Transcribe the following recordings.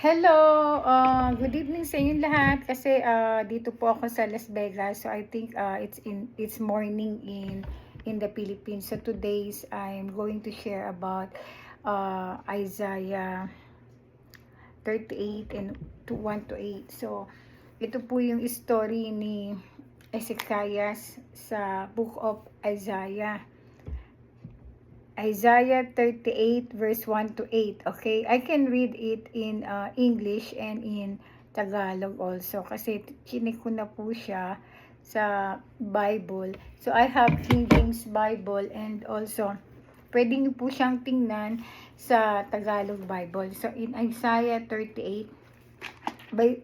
Hello, good evening sa inyong lahat kasi dito po ako sa Las Vegas. So I think it's morning in the Philippines. So today's I'm going to share about Isaiah 38 and to 1 to 8. So ito po yung story ni Ezekias sa Book of Isaiah. Isaiah 38 verse 1 to 8. Okay, I can read it in English and in Tagalog also kasi chinik ko na po siya sa Bible. So I have King James Bible and also pwede niyo po siyang tingnan sa Tagalog Bible. So in Isaiah 38,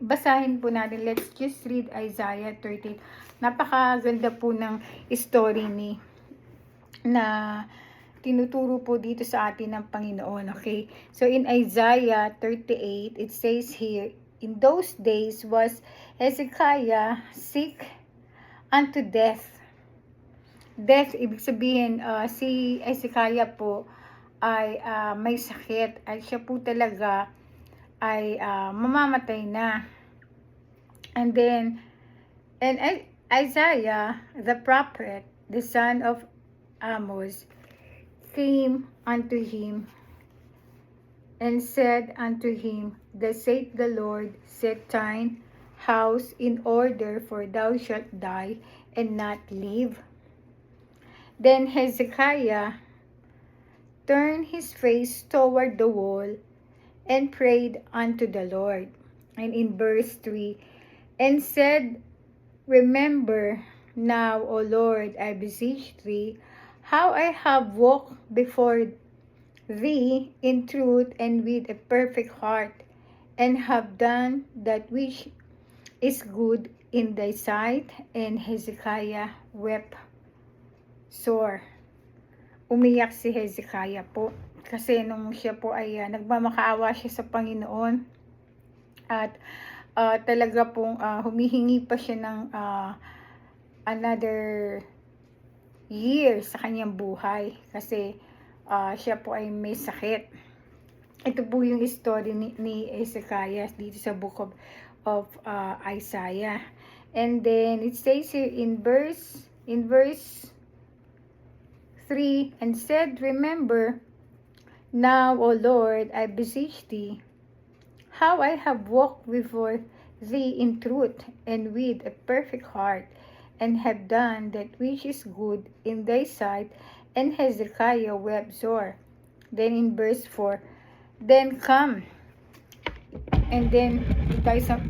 basahin po natin. Let's just read Isaiah 38. Napakaganda po ng story na tinuturo po dito sa atin ng Panginoon. Okay? So in Isaiah 38, it says here, in those days was Hezekiah sick unto death. Death, ibig sabihin, si Hezekiah po ay may sakit. At siya po talaga ay mamamatay na. And then, Isaiah, the prophet, the son of Amos, came unto him and said unto him, Thus saith the Lord, set thine house in order, for thou shalt die and not live. Then Hezekiah turned his face toward the wall and prayed unto the Lord. And in verse 3, and said, Remember now, O Lord, I beseech thee, how I have walked before thee in truth and with a perfect heart, and have done that which is good in thy sight. And Hezekiah wept sore. Umiyak si Hezekiah po kasi nung siya po ay nagmamakaawa siya sa Panginoon at talaga pong humihingi pa siya ng another year sa kanyang buhay kasi siya po ay may sakit. Ito po yung story ni Ezekias dito sa book of Isaiah. And then it says here in verse 3, and said, Remember now, O Lord, I beseech thee, how I have walked before thee in truth and with a perfect heart, and have done that which is good in thy sight. And Hezekiah wept sore. Then in verse 4, then come. And then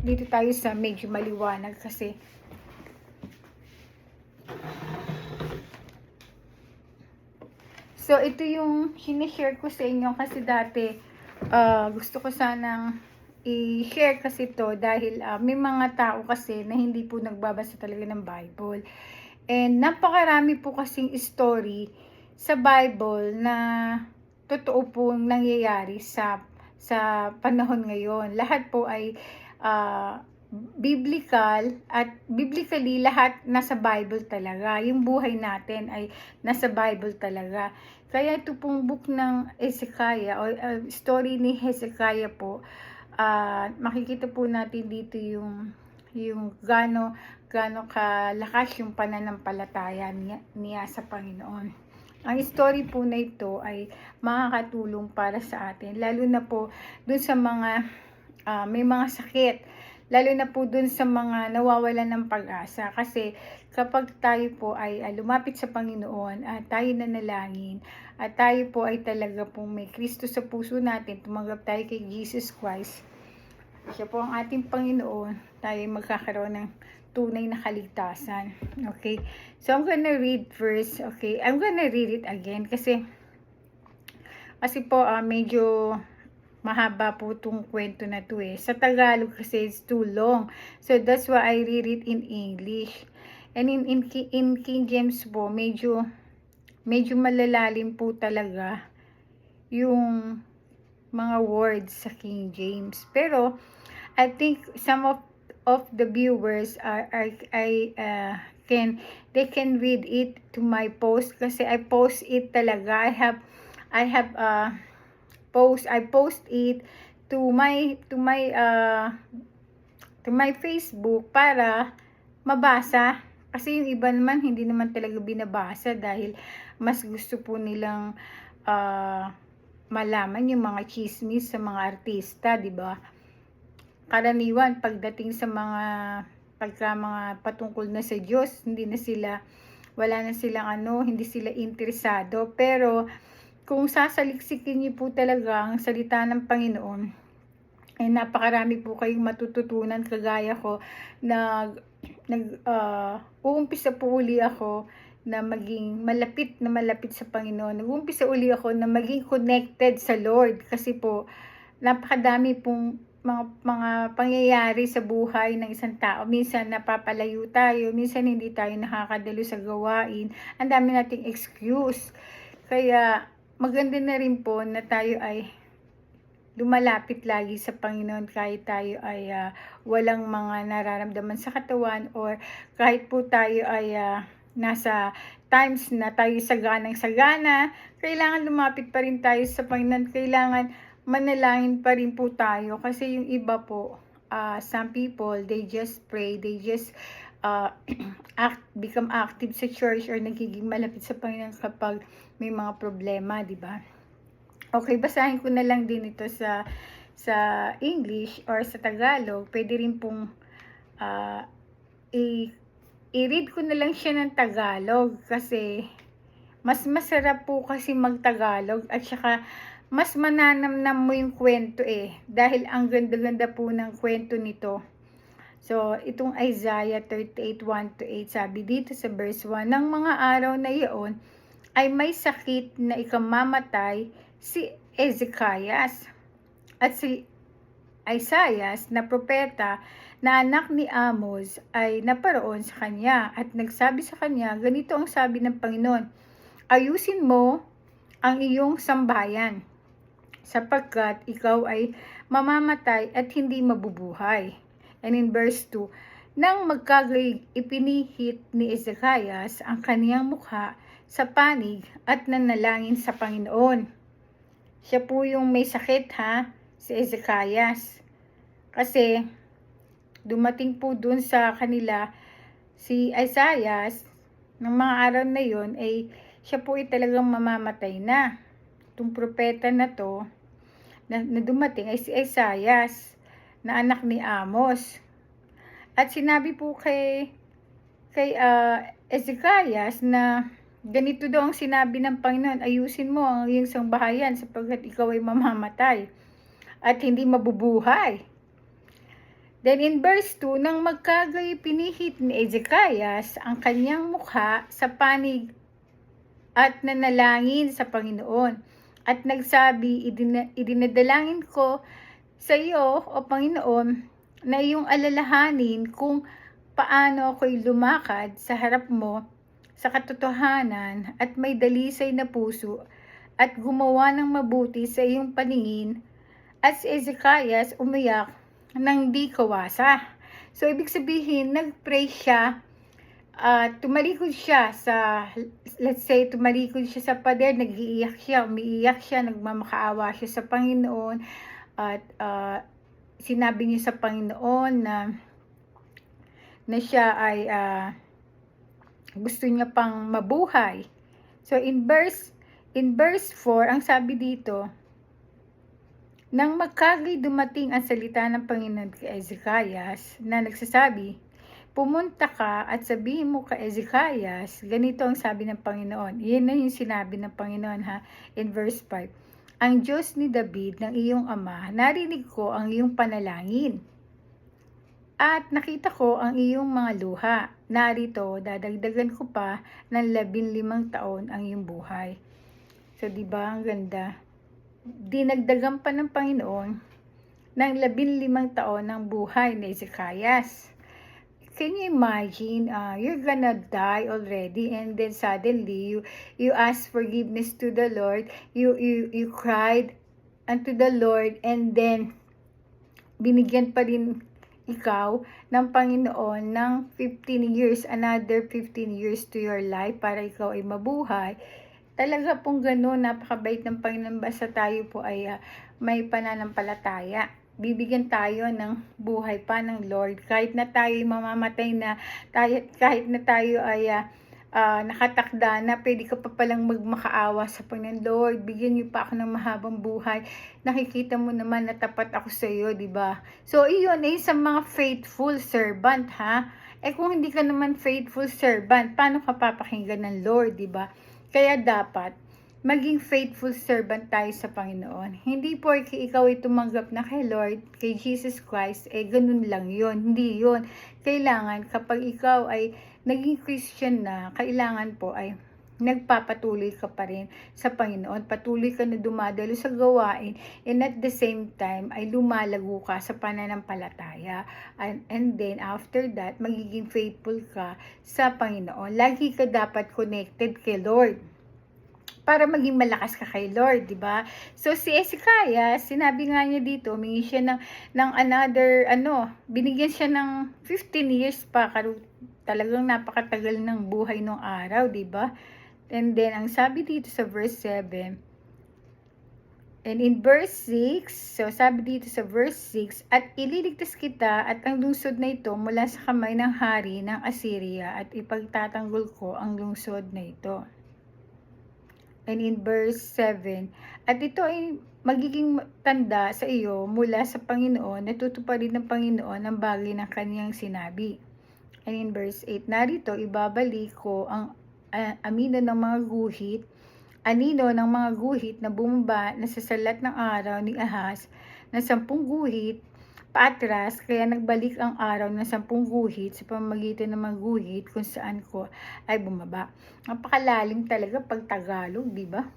dito tayo sa medyo maliwanag kasi so ito yung sinishare ko sa inyo kasi dati gusto ko sanang i-share kasi to dahil may mga tao kasi na hindi po nagbabasa talaga ng Bible. And napakarami po kasing story sa Bible na totoo pong nangyayari sa panahon ngayon. Lahat po ay biblical at biblically lahat nasa Bible talaga. Yung buhay natin ay nasa Bible talaga. Kaya ito pong book ng Ezekiah o story ni Hezekiah po, makikita po natin dito yung gaano kalakas yung pananampalataya niya sa Panginoon. Ang story po na ito ay makakatulong para sa atin, lalo na po dun sa mga may mga sakit, lalo na po dun sa mga nawawalan ng pag-asa. Kasi kapag tayo po ay lumapit sa Panginoon at tayo nanalangin at tayo po ay talaga pong may Kristo sa puso natin, tumanggap tayo kay Jesus Christ, siya po ang ating Panginoon, tayo magkakaroon ng tunay na kaligtasan. Okay, so I'm gonna read first. Okay, I'm gonna read it again kasi po medyo mahaba po itong kwento na to sa Tagalog kasi it's too long, so that's why I read it in English. And in King James po medyo malalalim po talaga yung mga words sa King James, pero I think some of the viewers can read it to my post kasi I post it talaga. I post it to my Facebook para mabasa. Kasi yung iba naman hindi naman talaga binabasa dahil mas gusto po nilang malaman yung mga chismis sa mga artista, 'di ba? Karaniwan pagdating sa mga patungkol na sa Diyos, wala na silang hindi sila interesado. Pero kung sasaliksikin niyo po talaga ang salita ng Panginoon, napakarami po kayong matututunan. Kagaya ko, uumpisa po uli ako na maging malapit sa Panginoon. Nag-uumpisa uli ako na maging connected sa Lord, kasi po napakadami pong mga pangyayari sa buhay ng isang tao. Minsan napapalayo tayo, minsan hindi tayo nakakadalo sa gawain, ang dami nating excuse. Kaya maganda na rin po na tayo ay lumalapit lagi sa Panginoon, kahit tayo ay walang mga nararamdaman sa katawan, or kahit po tayo ay nasa times na tayo saganang-sagana, kailangan lumapit pa rin tayo sa Panginoon. Kailangan manalangin pa rin po tayo, kasi yung iba po, some people, they just pray, they just become active sa church or nagiging malapit sa Panginoon kapag may mga problema, di ba? Okay, basahin ko na lang din ito sa English or sa Tagalog. Pwede rin pong i-read ko na lang siya ng Tagalog, kasi mas masarap po kasi mag-Tagalog, at saka mas mananamnam mo yung kwento dahil ang ganda-ganda po ng kwento nito. So, itong Isaiah 38:1-8, sabi dito sa verse 1, "Ng mga araw na iyon ay may sakit na ikamamatay si Ezekias, at si Isaias na propeta na anak ni Amos ay naparoon sa kanya at nagsabi sa kanya, ganito ang sabi ng Panginoon, ayusin mo ang iyong sambahayan, sapagkat ikaw ay mamamatay at hindi mabubuhay." And in verse 2, nang magkagayig ipinihit ni Ezekias ang kaniyang mukha sa panig at nanalangin sa Panginoon. Siya po yung may sakit, si Ezekias. Kasi dumating po dun sa kanila si Isaias ng mga araw na yon, siya po ay talagang mamamatay na. Itong propeta na to na dumating ay si Isaias na anak ni Amos. At sinabi po kay Ezekias na ganito daw ang sinabi ng Panginoon, ayusin mo ang iyong sambahayan sapagkat ikaw ay mamamatay at hindi mabubuhay. Then in verse 2, nang magkagay pinihit ni Ezekias ang kanyang mukha sa panig at nanalangin sa Panginoon, at nagsabi, idinadalangin ko sa iyo, o Panginoon, na iyong alalahanin kung paano ako'y lumakad sa harap mo sa katotohanan at may dalisay na puso at gumawa ng mabuti sa iyong paningin. At si Ezekias umiyak ng di kawasa. So, ibig sabihin, nag-pray siya, tumalikod siya sa pader, nag-iiyak siya, umiiyak siya, nagmamakaawa siya sa Panginoon, at sinabi niya sa Panginoon na siya ay gusto niya pang mabuhay. So in verse 4, ang sabi dito, nang magkagay dumating ang salita ng Panginoon kay Ezekias na nagsasabi, pumunta ka at sabihin mo kay Ezekias, ganito ang sabi ng Panginoon. Iyan na yung sinabi ng Panginoon, in verse 5. Ang Diyos ni David ng iyong ama, narinig ko ang iyong panalangin at nakita ko ang iyong mga luha. Narito, dadagdagan ko pa ng 15 taon ang iyong buhay. So, diba ang ganda? Dinagdagan pa ng Panginoon ng 15 taon ng buhay ni Ezekias. Can you imagine, you're gonna die already, and then suddenly you ask forgiveness to the Lord, you cried unto the Lord, and then binigyan pa rin ikaw ng Panginoon ng 15 years, another 15 years to your life para ikaw ay mabuhay. Talaga pong gano'n, napakabait ng Panginoon. Basta tayo po ay may pananampalataya. Bibigyan tayo ng buhay pa ng Lord. Kahit na tayo mamamatay na, kahit na tayo ay nakatakda na, pwede ka pa palang magmakaawa sa Panginoon. Lord, bigyan niyo pa ako ng mahabang buhay. Nakikita mo naman na tapat ako sa iyo, di ba? So, iyon ay sa mga faithful servant, ha? Kung hindi ka naman faithful servant, paano ka papakinggan ng Lord, di ba? Kaya dapat maging faithful servant tayo sa Panginoon. Hindi porque ikaw ay tumanggap na kay Lord, kay Jesus Christ, ganun lang yon. Hindi yon. Kailangan kapag ikaw ay naging Christian na, kailangan po ay nagpapatuloy ka pa rin sa Panginoon. Patuloy ka na dumadalo sa gawain, and at the same time ay lumalago ka sa pananampalataya. And then after that, magiging faithful ka sa Panginoon. Lagi ka dapat connected kay Lord para maging malakas ka kay Lord, di ba? So si Hezekiah, sinabi nga niya dito, humingi siya ng another, binigyan siya ng 15 years pa, talagang napakatagal ng buhay nung araw, di ba? And then, ang sabi dito sa verse 7, and in verse 6, so sabi dito sa verse 6, at ililigtas kita at ang lungsod na ito mula sa kamay ng hari ng Assyria at ipagtatanggol ko ang lungsod na ito. And in verse 7, at ito ay magiging tanda sa iyo mula sa Panginoon, natutuparin ng Panginoon ang bagay ng kanyang sinabi. And in verse 8, narito ibabalik ko ang anino ng mga guhit na bumaba na sa salat ng araw ni Ahaz na 10 guhit paatras, kaya nagbalik ang araw ng 10 guhit sa pamamagitan ng mga guhit kung saan ko ay bumaba. Napakalalim talaga pag Tagalog, di ba?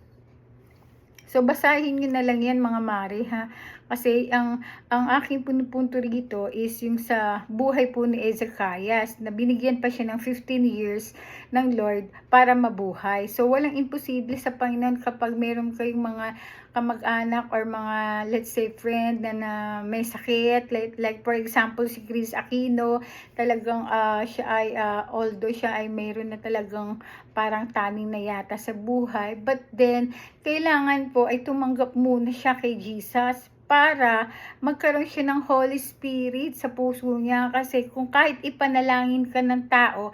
So basahin niyo na lang yan mga mare, ha. Kasi ang aking punto rito is yung sa buhay po ni Hezekiah, na binigyan pa siya ng 15 years ng Lord para mabuhay. So walang imposible sa Panginoon kapag meron kayong mga kamag-anak or mga, let's say, friend na may sakit, like for example si Chris Aquino, talagang siya ay although siya ay mayroon na talagang parang taning na yata sa buhay, but then kailangan po ay tumanggap muna siya kay Jesus para magkaroon siya ng Holy Spirit sa puso niya. Kasi kung kahit ipanalangin ka ng tao,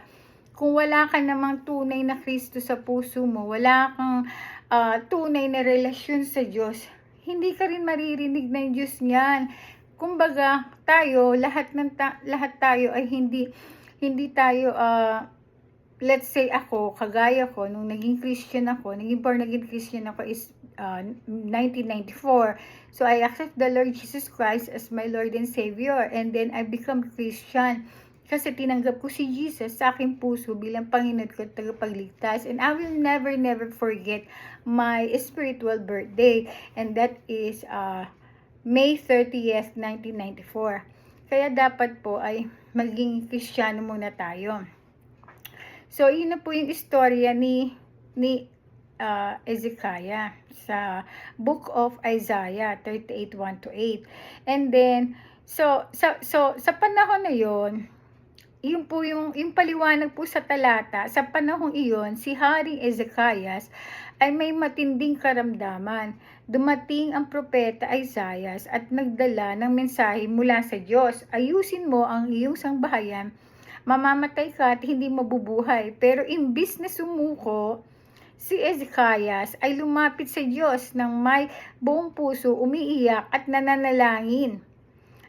kung wala ka namang tunay na Kristo sa puso mo, wala kang tunay na relasyon sa Diyos, hindi ka rin maririnig ng Diyos niyan. Kumbaga, tayo, lahat tayo ay hindi tayo, let's say ako, kagaya ko, nung naging Christian ako, naging born again Christian ako is 1994. So I accept the Lord Jesus Christ as my Lord and Savior, and then I become Christian. Kasi tinanggap ko si Jesus sa aking puso bilang Panginoon ko at tagapagligtas. And I will never forget my spiritual birthday. And that is May 30th, 1994. Kaya dapat po ay maging Kristiyano muna tayo. So, yun na po yung istorya ni Hezekiah sa Book of Isaiah 38:1-8. And then, so sa panahon na yon, yung paliwanag po sa talata, sa panahong iyon, si Haring Hezekiah ay may matinding karamdaman. Dumating ang propeta Isaiah at nagdala ng mensahe mula sa Diyos. Ayusin mo ang iyong sangbahayan, mamamatay ka at hindi mabubuhay. Pero imbis na sumuko, si Hezekiah ay lumapit sa Diyos ng may buong puso, umiiyak at nananalangin.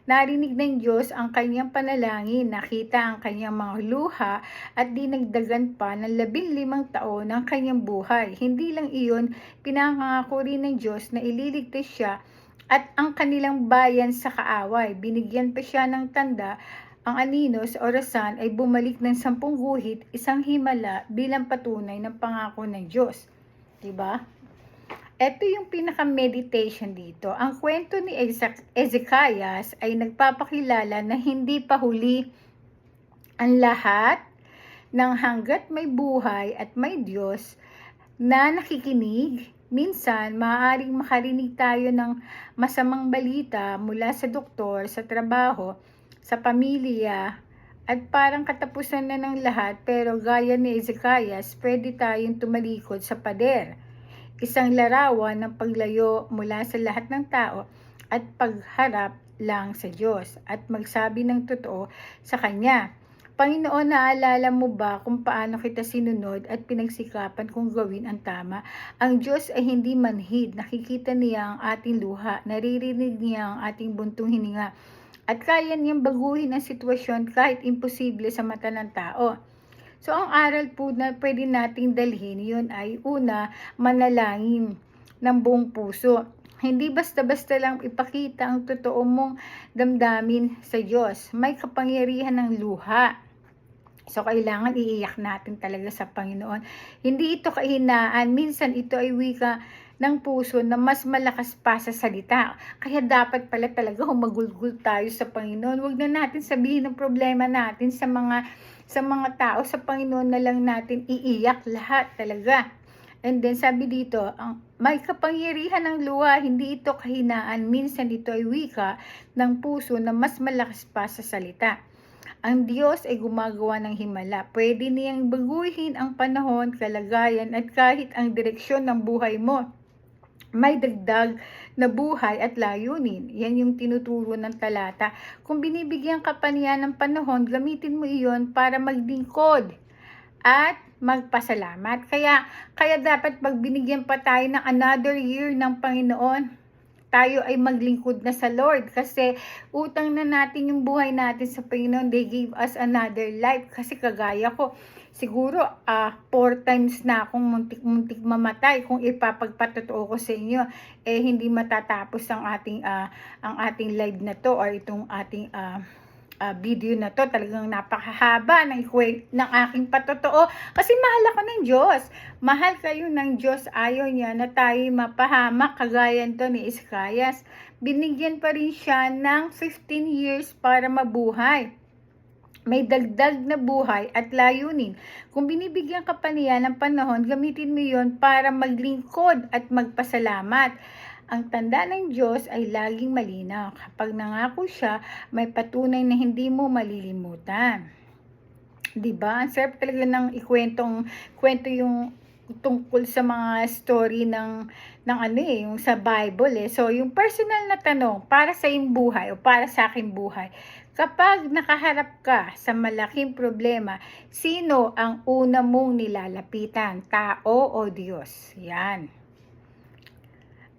Narinig ng Diyos ang kanyang panalangin, nakita ang kanyang mga luha at dinagdagan pa ng 15 taon ng kanyang buhay. Hindi lang iyon, pinangako rin ng Diyos na ililigtas siya at ang kanilang bayan sa kaaway. Binigyan pa siya ng tanda, ang anino sa orasan ay bumalik ng 10 guhit, isang himala bilang patunay ng pangako ng Diyos. Diba? Ito yung pinaka-meditation dito. Ang kwento ni Hezekiah ay nagpapakilala na hindi pa huli ang lahat ng hanggat may buhay at may Diyos na nakikinig. Minsan, maaaring makarinig tayo ng masamang balita mula sa doktor, sa trabaho, sa pamilya, at parang katapusan na ng lahat, pero gaya ni Hezekiah, pwede tayong tumalikod sa pader. isang larawan ng paglayo mula sa lahat ng tao at pagharap lang sa Diyos at magsabi ng totoo sa Kanya. Panginoon, naalala mo ba kung paano kita sinunod at pinagsikapan kong gawin ang tama? Ang Diyos ay hindi manhid, nakikita niya ang ating luha, naririnig niya ang ating buntong hininga, at kaya niyang baguhin ang sitwasyon kahit imposible sa mata ng tao. So, ang aral po na pwede nating dalhin, yun ay una, manalangin ng buong puso. Hindi basta-basta lang ipakita ang totoo mong damdamin sa Diyos. May kapangyarihan ng luha. So, kailangan iiyak natin talaga sa Panginoon. Hindi ito kahinaan. Minsan, ito ay wika ng puso na mas malakas pa sa salita. Kaya dapat pala talaga humagulgul tayo sa Panginoon. Huwag na natin sabihin ang problema natin sa mga tao. Sa Panginoon na lang natin iiyak lahat talaga. And then, sabi dito, may kapangyarihan ng luha, hindi ito kahinaan. Minsan, ito ay wika ng puso na mas malakas pa sa salita. Ang Diyos ay gumagawa ng himala. Pwede niyang baguhin ang panahon, kalagayan, at kahit ang direksyon ng buhay mo. May dagdag na buhay at layunin. Yan yung tinuturo ng talata. Kung binibigyan ka pa niya ng panahon, gamitin mo iyon para maglingkod at magpasalamat. Kaya dapat pag binigyan pa tayo ng another year ng Panginoon, tayo ay maglingkod na sa Lord kasi utang na natin yung buhay natin sa Panginoon. They gave us another life kasi kagaya ko, siguro 4 times na akong muntik mamatay. Kung ipapagpatotoo ko sa inyo, hindi matatapos ang ating live na to or itong ating video na to. Talagang napakahaba ng aking patotoo kasi mahal ako ng Diyos. Mahal kayo ng Diyos. Ayaw niya na tayo mapahamak kagaya to ni Isaias. Binigyan pa rin siya ng 15 years para mabuhay. May dagdag na buhay at layunin. Kung binibigyan ka pa niya ng panahon, gamitin mo yon para maglingkod at magpasalamat. Ang tanda ng Diyos ay laging malinaw. Kapag nangako siya, may patunay na hindi mo malilimutan. Diba? Ang sarap talaga ng kwento yung tungkol sa mga story ng yung sa Bible . So, yung personal na tanong para sa iyong buhay o para sa aking buhay. Kapag nakaharap ka sa malaking problema, sino ang una mong nilalapitan? Tao o Diyos? Yan.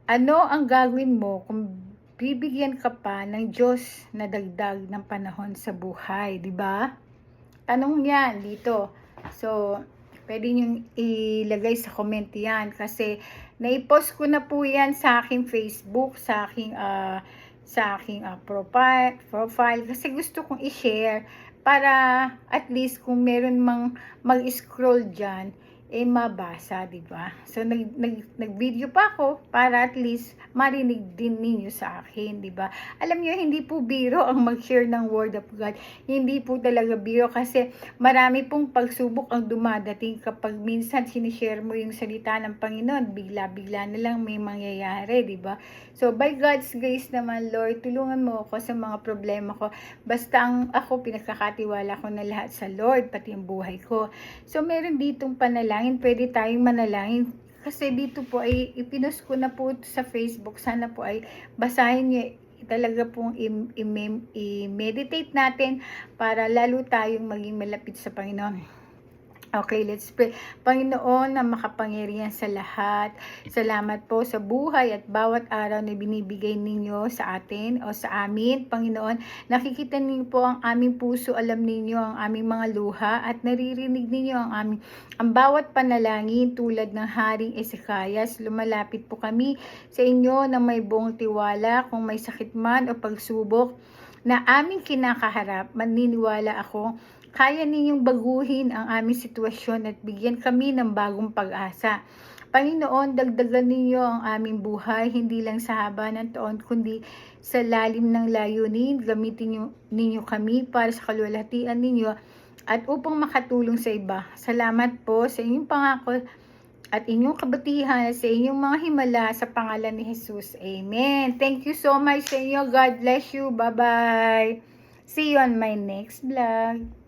Ano ang gagawin mo kung bibigyan ka pa ng Diyos na dagdag ng panahon sa buhay, di ba? Tanong yan dito. So, pwede niyong ilagay sa comment yan kasi naipost ko na po yan sa aking Facebook, sa aking profile kasi gusto kong i-share para at least kung meron mang mag-scroll dyan, mabasa, di ba? So, nag-video pa ako para at least marinig din ninyo sa akin, di ba? Alam niyo, hindi po biro ang mag-share ng Word of God. Hindi po talaga biro kasi marami pong pagsubok ang dumadating kapag minsan sinishare mo yung salita ng Panginoon. Bigla-bigla na lang may mangyayari, di ba? So, by God's grace naman, Lord, tulungan mo ako sa mga problema ko. Basta ako, pinagkakatiwala ko na lahat sa Lord, pati yung buhay ko. So, meron ditong panalangin, pwede tayong manalangin. Kasi dito po ay ipinost ko na po sa Facebook. Sana po ay basahin niyo, talaga pong i-meditate natin para lalo tayong maging malapit sa Panginoon. Okay, let's pray. Panginoon na makapangyarihan sa lahat, salamat po sa buhay at bawat araw na binibigay ninyo sa atin o sa amin. Panginoon, nakikita ninyo po ang aming puso, alam ninyo ang aming mga luha at naririnig ninyo ang bawat panalangin tulad ng Haring Esaias. Lumalapit po kami sa inyo na may buong tiwala kung may sakit man o pagsubok na aming kinakaharap. Maniniwala ako kaya ninyong baguhin ang aming sitwasyon at bigyan kami ng bagong pag-asa. Panginoon, dagdagan ninyo ang aming buhay, hindi lang sa haba ng taon, kundi sa lalim ng layunin. Gamitin ninyo kami para sa kaluwalhatian ninyo at upang makatulong sa iba. Salamat po sa inyong pangako at inyong kabutihan sa inyong mga himala sa pangalan ni Jesus. Amen. Thank you so much sa inyo. God bless you. Bye-bye. See you on my next vlog.